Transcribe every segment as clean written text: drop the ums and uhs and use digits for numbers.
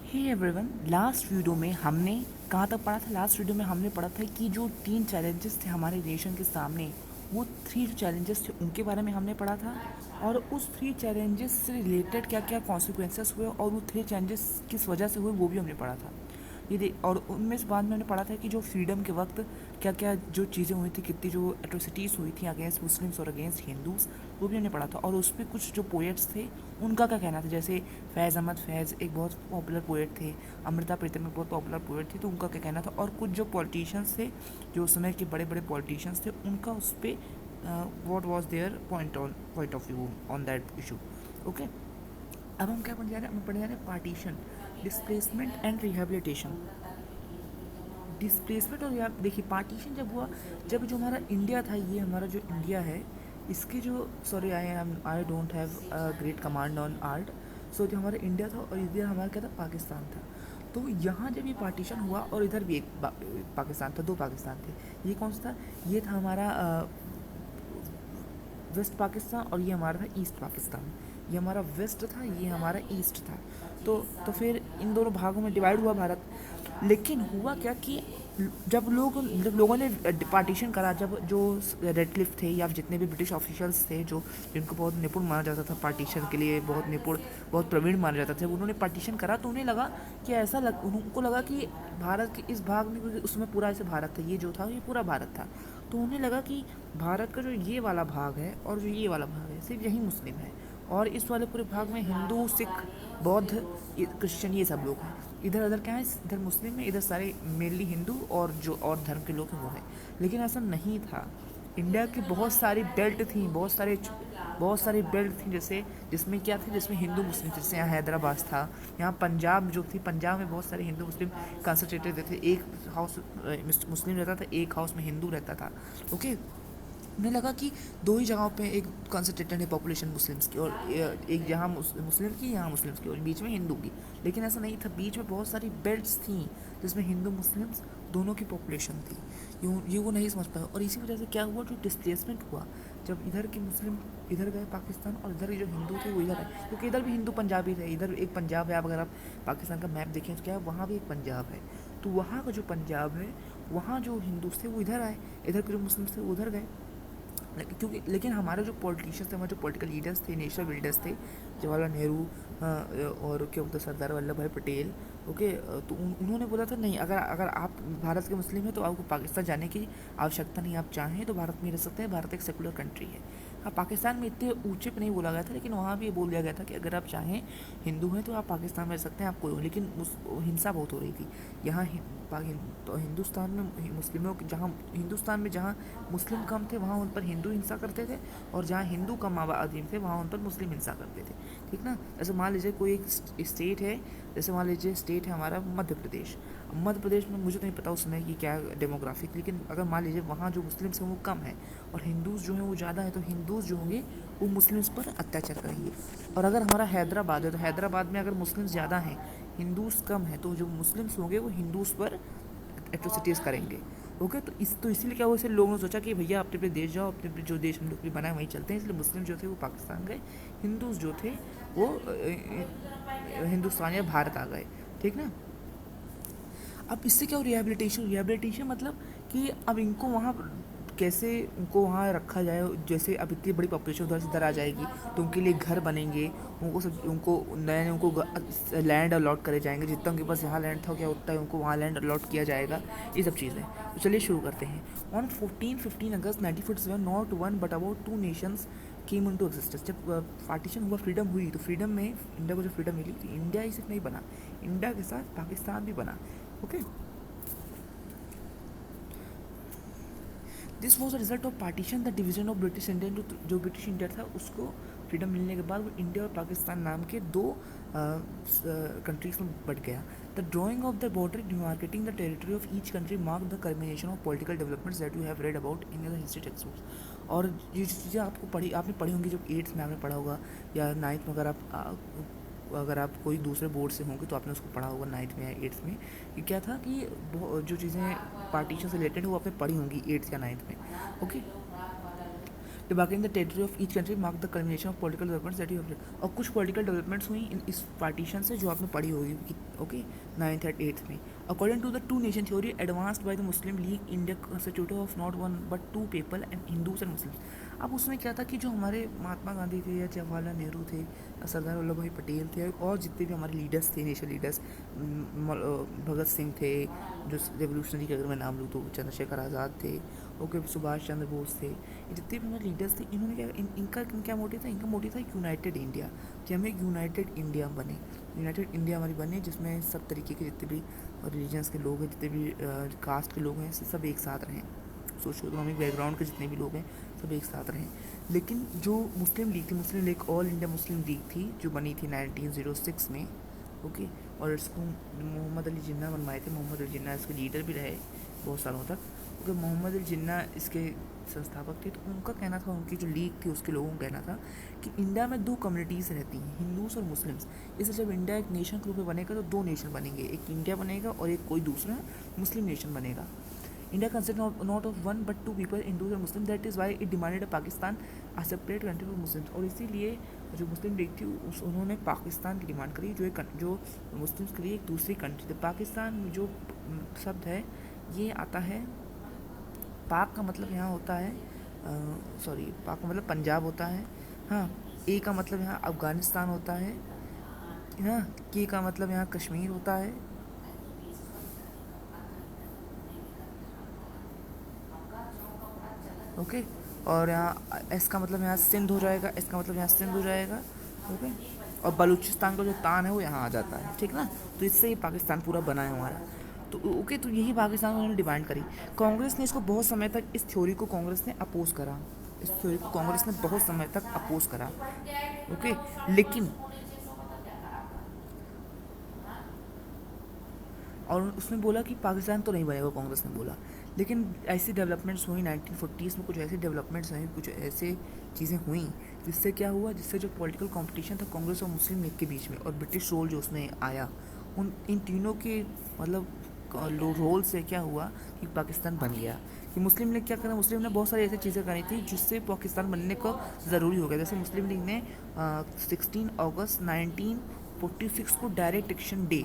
Hey everyone, last video में हमने कहाँ तक पढ़ा था? लास्ट वीडियो में हमने पढ़ा था कि जो 3 चैलेंजेस थे हमारे नेशन के सामने, वो 3 चैलेंजेस थे उनके बारे में हमने पढ़ा था। और उस 3 चैलेंजेस से रिलेटेड क्या क्या कॉन्सिक्वेंसेस हुए और वो 3 चैलेंजेस किस वजह से हुए वो भी हमने पढ़ा था। और उनमें से बाद में हमने पढ़ा था कि जो फ्रीडम के वक्त क्या क्या जो चीज़ें हुई थी, कितनी जो एट्रोसिटीज़ हुई थी अगेंस्ट मुस्लिम्स और अगेंस्ट हिंदूज़, वो भी हमने पढ़ा था। और उस पर कुछ जो पोएट्स थे उनका क्या कहना था, जैसे फैज़ अहमद फैज़ एक बहुत पॉपुलर पोएट थे, अमृता प्रीतम एक बहुत पॉपुलर पोएट थी, तो उनका क्या कहना था। और कुछ जो पॉलिटिशियंस थे, जो उस समय के बड़े बड़े पॉलिटिशियंस थे, उनका उस पर what was their point of view on that issue. Okay, अब हम क्या पढ़ने जा रहे हैं? हम पढ़ने जा रहे हैं partition, displacement and rehabilitation. Displacement और यहाँ देखिए, पार्टीशन जब हुआ, जब जो हमारा इंडिया था, ये हमारा जो इंडिया है, इसके जो sorry I don't have great command on art. So जो हमारा इंडिया था और इधर हमारा क्या था, पाकिस्तान था। तो यहाँ जब ये पार्टीशन हुआ और इधर भी एक पाकिस्तान था, 2 पाकिस्तान थे। ये कौन सा था? ये था हमारा वेस्ट पाकिस्तान और ये हमारा था ईस्ट पाकिस्तान। ये हमारा वेस्ट था, ये हमारा ईस्ट था। तो फिर इन दोनों भागों में डिवाइड हुआ भारत। लेकिन हुआ क्या कि जब लोगों ने पार्टीशन करा, जब जो रेडक्लिफ थे या जितने भी ब्रिटिश ऑफिशियल्स थे, जो जिनको बहुत निपुण माना जाता था पार्टीशन के लिए, बहुत निपुण बहुत प्रवीण माना जाता था, उन्होंने पार्टीशन करा तो उन्हें लगा कि उनको लगा कि भारत के इस भाग में, क्योंकि उसमें पूरा ऐसे भारत था, ये जो था ये पूरा भारत था, तो उन्हें लगा कि भारत का जो ये वाला भाग है और जो ये वाला भाग है सिर्फ यही मुस्लिम है, और इस वाले पूरे भाग में हिंदू सिख बौद्ध क्रिश्चियन ये सब लोग हैं। इधर उधर क्या है, इधर मुस्लिम है, इधर सारे मेनली हिंदू और जो और धर्म के लोग हैं वो है। लेकिन ऐसा नहीं था। इंडिया की बहुत सारी बेल्ट थी, बहुत सारी बेल्ट थी, जैसे जिसमें क्या थे, जिसमें हिंदू मुस्लिम थे। जैसे यहाँ हैदराबाद था, यहाँ पंजाब जो थी, पंजाब में बहुत सारे हिंदू मुस्लिम कंसंट्रेटेड थे। एक हाउस मुस्लिम रहता था, एक हाउस में हिंदू रहता था। ओके, उन्हें लगा कि 2 ही जगहों पे एक कंसंट्रेटेड है पॉपुलेशन मुस्लिम्स की, और एक जहाँ मुस्लिम की, यहाँ मुस्लिम्स की, और बीच में हिंदू की। लेकिन ऐसा नहीं था, बीच में बहुत सारी बेल्ट्स थी जिसमें हिंदू मुस्लिम्स दोनों की पॉपुलेशन थी। ये वो नहीं समझ पाया, और इसी वजह से क्या हुआ, जो डिस्प्लेसमेंट हुआ, जब इधर के मुस्लिम इधर गए पाकिस्तान और इधर के जो हिंदू थे वो इधर आए, क्योंकि इधर भी हिंदू पंजाबी थे। इधर एक पंजाब है, आप अगर आप पाकिस्तान का मैप देखें तो क्या है, वहाँ भी एक पंजाब है। तो वहाँ का जो पंजाब है, वहाँ जो हिंदू थे वो इधर आए, इधर के जो मुस्लिम थे वो उधर गए। लेकिन हमारे जो पॉलिटिशियंस थे, हमारे जो पॉलिटिकल लीडर्स थे, नेशनल बिल्डर्स थे, जवाहरलाल नेहरू और क्या बोलते सरदार वल्लभ भाई पटेल। ओके, तो उन्होंने बोला था नहीं, अगर अगर आप भारत के मुस्लिम हैं तो आपको पाकिस्तान जाने की आवश्यकता नहीं, आप चाहें तो भारत में रह सकते हैं, भारत एक सेकुलर कंट्री है। हाँ, पाकिस्तान में इतने ऊंचे पे नहीं बोला गया था, लेकिन वहाँ भी ये बोल दिया गया था कि अगर आप चाहें, हिंदू हैं तो आप पाकिस्तान में रह सकते हैं, आपको। लेकिन हिंसा बहुत हो रही थी यहाँ तो हिंदुस्तान में मुस्लिमों की, जहाँ हिंदुस्तान में जहाँ मुस्लिम कम थे वहाँ उन पर हिंदू हिंसा करते थे, और जहाँ हिंदू कम आबादी थे वहाँ उन पर मुस्लिम हिंसा करते थे। ठीक ना? जैसे मान लीजिए कोई एक स्टेट है, जैसे मान लीजिए स्टेट है हमारा मध्य प्रदेश। मध्य प्रदेश में मुझे तो नहीं पता उस समय की क्या डेमोग्राफिक, लेकिन अगर मान लीजिए वहाँ जो मुस्लिम्स हैं वो कम है और हिंदूज़ जो हैं वो ज़्यादा है, तो हिंदूज़ जो होंगे वो मुस्लिम्स पर अत्याचार करेंगे। और अगर हमारा हैदराबाद है, तो हैदराबाद में अगर मुस्लिम्स ज़्यादा हैं, हिंदूज़ कम है, तो जो मुस्लिम्स होंगे वो हिंदूज़ पर एट्रोसिटीज़ करेंगे। ओके, तो इसीलिए क्या हुआ, इसलिए लोगों ने सोचा कि भैया अपने अपने देश जाओ, अपने अपने जो देश हम लोग भी बनाए वहीं चलते हैं। इसलिए मुस्लिम जो थे वो पाकिस्तान गए, हिंदूज़ जो थे वो हिंदुस्तान या भारत आ गए। ठीक ना? अब इससे क्या हो, रिहेबिलिटेशन मतलब कि अब इनको वहाँ कैसे उनको वहाँ रखा जाए। जैसे अब इतनी बड़ी पॉपुलेशन उधर से इधर आ जाएगी, तो उनके लिए घर बनेंगे, उनको नए उनको लैंड अलॉट करे जाएंगे, जितना उनके पास यहाँ लैंड था क्या उतना ही उनको वहाँ लैंड अलॉट किया जाएगा। ये सब चीज़ें, तो चलिए शुरू करते हैं। On 15 August 1947, not one but about 2 Nations came into existence. जब पार्टीशन हुआ, फ्रीडम हुई, तो फ्रीडम में इंडिया को जो फ्रीडम मिली, तो इंडिया ही सिर्फ नहीं बना, इंडिया के साथ पाकिस्तान भी बना। Okay, this was a result of partition, the division of British India. जो ब्रिटिश इंडिया था उसको फ्रीडम मिलने के बाद वो इंडिया और पाकिस्तान नाम के 2 कंट्रीज में बट गया। The drawing of the border demarcating the territory of each country mark the culmination of political developments that you have read about in the history text books. और ये चीज़ें आपने पढ़ी होंगी, जब 8th में आपने पढ़ा होगा या 9th में, अगर आप कोई दूसरे बोर्ड से होंगे तो आपने उसको पढ़ा होगा 9th में या 8th में, कि क्या था कि जो चीज़ें पार्टीशन से रिलेटेड वो आपने पढ़ी होंगी 8th या 9th में। Okay, demarcating the territory of each country mark the culmination of political developments that you have. और कुछ पॉलिटिकल डेवलपमेंट्स हुई इस पार्टीशन से जो आपने पढ़ी होगी, ओके, 9th एंड 8th में। According to the two nation theory advanced by the Muslim League, India constituted of not one but two people and Hindus and Muslims. अब उसमें क्या था कि जो हमारे महात्मा गांधी थे या जवाहरलाल नेहरू थे, सरदार वल्लभ भाई पटेल थे, और जितने भी हमारे लीडर्स थे, नेशनल लीडर्स, भगत सिंह थे, जो रेवोल्यूशनरी के अगर मैं नाम लूँ तो चंद्रशेखर आज़ाद थे, ओके, सुभाष चंद्र बोस थे, जितने भी हमारे लीडर्स थे, इन्होंने इनका क्या मोटिव था? इनका मोटिव था यूनाइटेड इंडिया, कि हमें यूनाइटेड इंडिया बने, यूनाइटेड इंडिया हमारी बने, जिसमें सब तरीके के जितने भी रिलीजन्स के लोग हैं, जितने भी कास्ट के लोग हैं, सब एक साथ रहें, सोशो इकोनॉमिक बैकग्राउंड के जितने भी लोग हैं सब एक साथ रहें। लेकिन जो मुस्लिम लीग थी, Muslim league all India Muslim league थी, जो बनी थी 1906 में, ओके, और इसको मोहम्मद अली जिन्ना बनवाए थे। मोहम्मद अली जिन्ना इसके लीडर भी रहे बहुत सालों तक, क्योंकि मोहम्मद अली जिन्ना इसके संस्थापक थे। तो उनका कहना था, उनकी जो लीग थी उसके लोगों का कहना था कि इंडिया में दो कम्युनिटीज़ रहती हैं, हिंदूस और मुस्लिम्स। इसलिए जब इंडिया एक नेशन के रूप में बनेगा तो दो नेशन बनेंगे, एक इंडिया बनेगा और एक कोई दूसरा मुस्लिम नेशन बनेगा। India consists not of one but two people, Hindus and Muslims. That is why it demanded a Pakistan, a separate country for Muslims. और इसीलिए जो मुस्लिम लीग थी उन्होंने पाकिस्तान की डिमांड करी, जो मुस्लिम्स के लिए एक दूसरी कंट्री। तो पाकिस्तान में जो शब्द है ये आता है, पाक का मतलब यहाँ होता है, पाक का मतलब पंजाब होता है, हाँ, ए का मतलब यहाँ अफ़गानिस्तान होता है, हाँ, के का मतलब यहाँ कश्मीर होता है, ओके, और यहाँ एस का मतलब यहाँ सिंध हो जाएगा, एस का मतलब यहाँ सिंध हो जाएगा, ओके, और बलूचिस्तान का जो तान है वो यहाँ आ जाता है, ठीक ना। तो इससे ही पाकिस्तान पूरा बना है हमारा। तो ओके, तो यही पाकिस्तान उन्होंने डिमांड करी। कांग्रेस ने इसको बहुत समय तक, इस थ्योरी को कांग्रेस ने अपोज करा, इस थ्योरी को कांग्रेस ने बहुत समय तक अपोज करा, ओके, लेकिन और उसने बोला कि पाकिस्तान तो नहीं बनेगा, कांग्रेस ने बोला। लेकिन ऐसी डेवलपमेंट्स हुई 1940s में, कुछ ऐसी डेवलपमेंट्स हुई, कुछ ऐसे चीज़ें हुई जिससे क्या हुआ, जिससे जो पॉलिटिकल कंपटीशन था कांग्रेस और मुस्लिम लीग के बीच में, और ब्रिटिश रोल जो उसमें आया, इन तीनों के मतलब रोल से क्या हुआ कि पाकिस्तान बन गया। कि मुस्लिम लीग क्या करा, मुस्लिम ने बहुत सारी ऐसी चीज़ें करी थी जिससे पाकिस्तान बनने को ज़रूरी हो गया। जैसे मुस्लिम लीग ने 16 अगस्त 1946 को डायरेक्ट एक्शन डे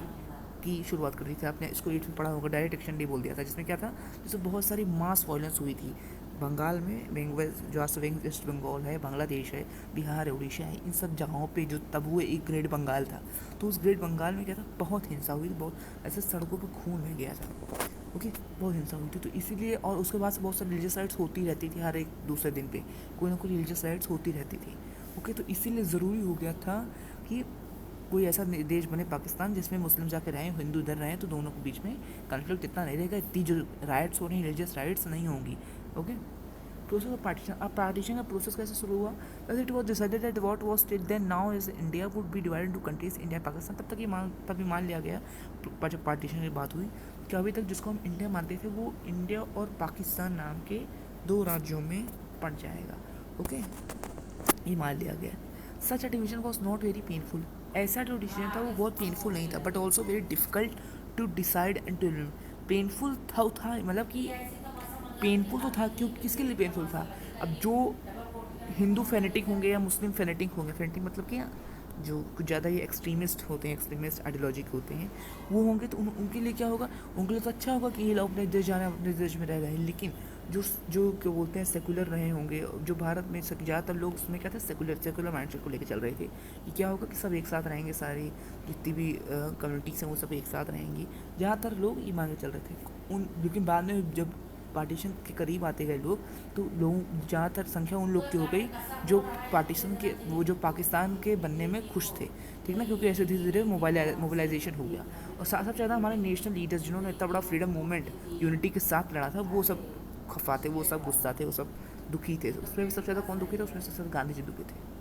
की शुरुआत कर दी थी। आपने इसको 8th में पढ़ा होगा, डायरेक्ट एक्शन डे बोल दिया था, जिसमें क्या था, जिसमें बहुत सारी मास वायलेंस हुई थी बंगाल में, जो आज वेस्ट बंगाल है, बांग्लादेश है, बिहार है, उड़ीसा है, इन सब जगहों पे जो तब हुए एक ग्रेट बंगाल था। तो उस ग्रेट बंगाल में क्या था, बहुत हिंसा हुई थी, बहुत ऐसे सड़कों पर खून बह गया था, ओके, बहुत हिंसा हुई थी। तो इसीलिए, और उसके बाद से बहुत सारी रिलीजियस राइट्स होती रहती थी, हर एक दूसरे दिन पे कोई ना कोई रिलीजियस राइट्स होती रहती थी, ओके। तो इसीलिए ज़रूरी हो गया था कि कोई ऐसा देश बने पाकिस्तान जिसमें मुस्लिम जाके रहें, हिंदू इधर रहें, तो दोनों के बीच में कॉन्फ्लिक्ट इतना नहीं रहेगा, इतनी जो राइट्स हो रही हैं, रिलीजियस राइट्स नहीं होंगी, ओके। प्रोसेस ऑफ पार्टीशन, अब पार्टीशन का प्रोसेस कैसे शुरू हुआ? वैसे it was decided that what was state then now is India would be divided into countries, India Pakistan. तब तक ये मान लिया गया, जब पार्टीशन की बात हुई, कि अभी तक जिसको हम इंडिया मानते थे वो इंडिया और पाकिस्तान नाम के दो राज्यों में पड़ जाएगा, ओके, ये मान लिया गया। Such a division was not very painful, ऐसा जो डिसीजन था वो बहुत पेनफुल नहीं था, but also very difficult to decide and too painful था मतलब कि पेनफुल तो था, क्योंकि किसके लिए पेनफुल था? अब जो हिंदू फेनेटिक होंगे या मुस्लिम फेनेटिक होंगे, फेनेटिक मतलब क्या, जो कुछ ज़्यादा ही एक्सट्रीमिस्ट होते हैं, एक्सट्रीमिस्ट आइडियोलॉजी के होते हैं, वो होंगे, तो उनके लिए क्या होगा, उनके लिए तो अच्छा होगा कि ये लोग अपने देश जाना, अपने देश में रह रहे हैं। लेकिन जो क्या बोलते हैं, सेकुलर रहे होंगे, जो भारत में ज़्यादातर लोग उसमें क्या था, सेकुलर माइंडसेट को लेकर चल रहे थे कि क्या होगा कि सब एक साथ रहेंगे, सारी जितनी भी कम्युनिटीज़ हैं वो सब एक साथ रहेंगी, ज़्यादातर लोग ये मान के चल रहे थे। लेकिन बाद में जब पार्टीशन के करीब आते गए लोग, तो लोगों ज़्यादातर संख्या उन लोग की हो गई जो पार्टीशन के, वो जो पाकिस्तान के बनने में खुश थे, ठीक ना, क्योंकि ऐसे धीरे धीरे मोबाइलाइजेशन हो गया। और सबसे ज़्यादा हमारे नेशनल लीडर्स जिन्होंने इतना बड़ा फ्रीडम मूवमेंट यूनिटी के साथ लड़ा था, वो सब खफा थे, वो सब गुस्सा थे, वो सब दुखी थे। उसमें भी सबसे ज़्यादा कौन दुखी था? उसमें सबसे ज़्यादा गांधी जी दुखी थे।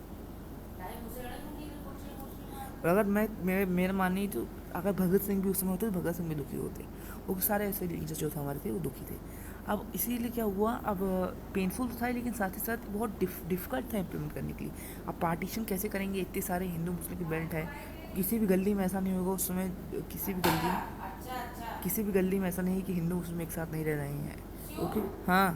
और अगर मेरा मानी तो अगर भगत सिंह भी उस समय होते तो भगत सिंह भी दुखी होते, वो सारे ऐसे लीडर्स जो थे हमारे थे वो दुखी थे। अब इसीलिए क्या हुआ, अब पेनफुल तो था लेकिन साथ ही साथ बहुत डिफ़िकल्ट था इम्प्लीमेंट करने के लिए। अब पार्टीशन कैसे करेंगे, इतने सारे हिंदू मुस्लिम की बेल्ट है, किसी भी गली में ऐसा नहीं होगा उस समय, किसी भी गली में ऐसा नहीं है कि हिंदू मुस्लिम एक साथ नहीं रह रहे हैं, ओके, हाँ।